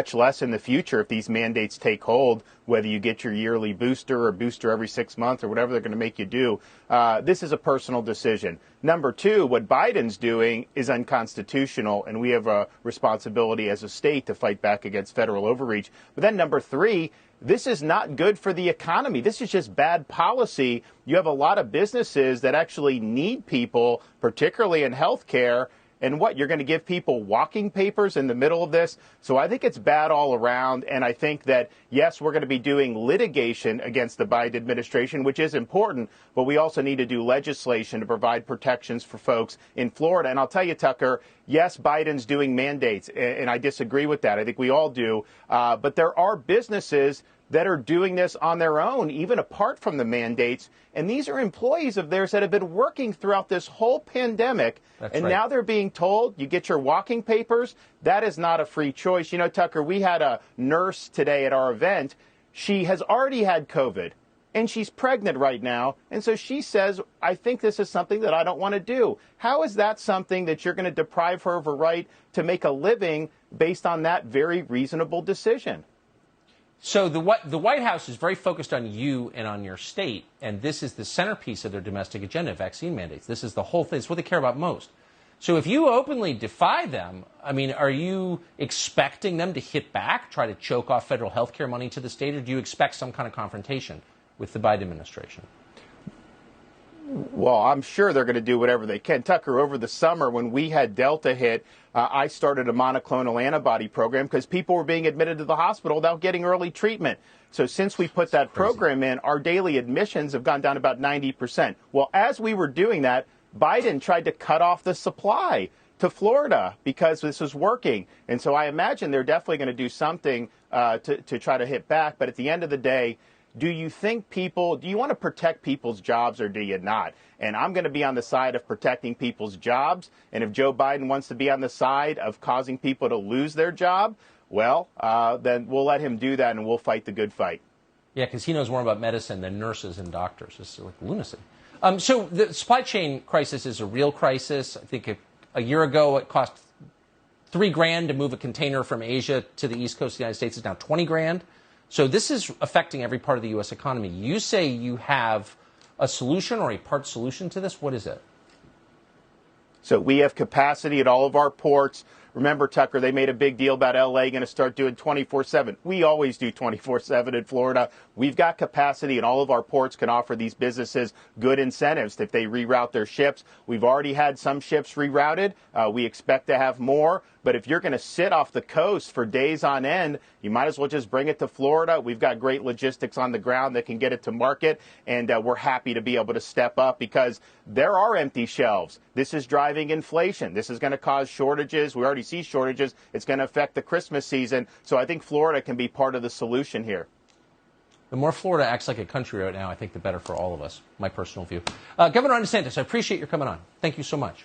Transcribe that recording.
much less in the future if these mandates take hold, whether you get your yearly booster or booster every 6 months or whatever they're going to make you do. This is a personal decision. Number two, what Biden's doing is unconstitutional, and we have a responsibility as a state to fight back against federal overreach. But then number three, this is not good for the economy. This is just bad policy. You have a lot of businesses that actually need people, particularly in healthcare. And what, you're going to give people walking papers in the middle of this? So I think it's bad all around. And I think that, yes, we're going to be doing litigation against the Biden administration, which is important. But we also need to do legislation to provide protections for folks in Florida. And I'll tell you, Tucker, yes, Biden's doing mandates, and I disagree with that. I think we all do. But there are businesses that are doing this on their own, even apart from the mandates. And these are employees of theirs that have been working throughout this whole pandemic. That's and right. Now they're being told you get your walking papers. That is not a free choice. You know, Tucker, we had a nurse today at our event. She has already had COVID, and she's pregnant right now. And so she says, I think this is something that I don't want to do. How is that something that you're going to deprive her of a right to make a living based on that very reasonable decision? So the White House is very focused on you and on your state, and this is the centerpiece of their domestic agenda, vaccine mandates. This is the whole thing. It's what they care about most. So if you openly defy them, I mean, are you expecting them to hit back, try to choke off federal health care money to the state, or do you expect some kind of confrontation with the Biden administration? Well, I'm sure they're going to do whatever they can. Tucker, over the summer when we had Delta hit, I started a monoclonal antibody program because people were being admitted to the hospital without getting early treatment. So since we put that program in, our daily admissions have gone down about 90%. Well, as we were doing that, Biden tried to cut off the supply to Florida because this was working. And so I imagine they're definitely going to do something to try to hit back. But at the end of the day, do you want to protect people's jobs or do you not? And I'm going to be on the side of protecting people's jobs. And if Joe Biden wants to be on the side of causing people to lose their job, well, then we'll let him do that and we'll fight the good fight. Yeah, because he knows more about medicine than nurses and doctors. It's like lunacy. So the supply chain crisis is a real crisis. I think a year ago it cost $3,000 to move a container from Asia to the East Coast of the United States. It's now $20,000. So this is affecting every part of the U.S. economy. You say you have a solution or a part solution to this. What is it? So we have capacity at all of our ports. Remember, Tucker, they made a big deal about L.A. going to start doing 24/7. We always do 24/7 in Florida. We've got capacity, and all of our ports can offer these businesses good incentives if they reroute their ships. We've already had some ships rerouted. We expect to have more. But if you're going to sit off the coast for days on end, you might as well just bring it to Florida. We've got great logistics on the ground that can get it to market, and we're happy to be able to step up because there are empty shelves. This is driving inflation. This is going to cause shortages. We already see shortages. It's going to affect the Christmas season. So I think Florida can be part of the solution here. The more Florida acts like a country right now, I think the better for all of us, my personal view. Governor Ron DeSantis, I appreciate your coming on. Thank you so much.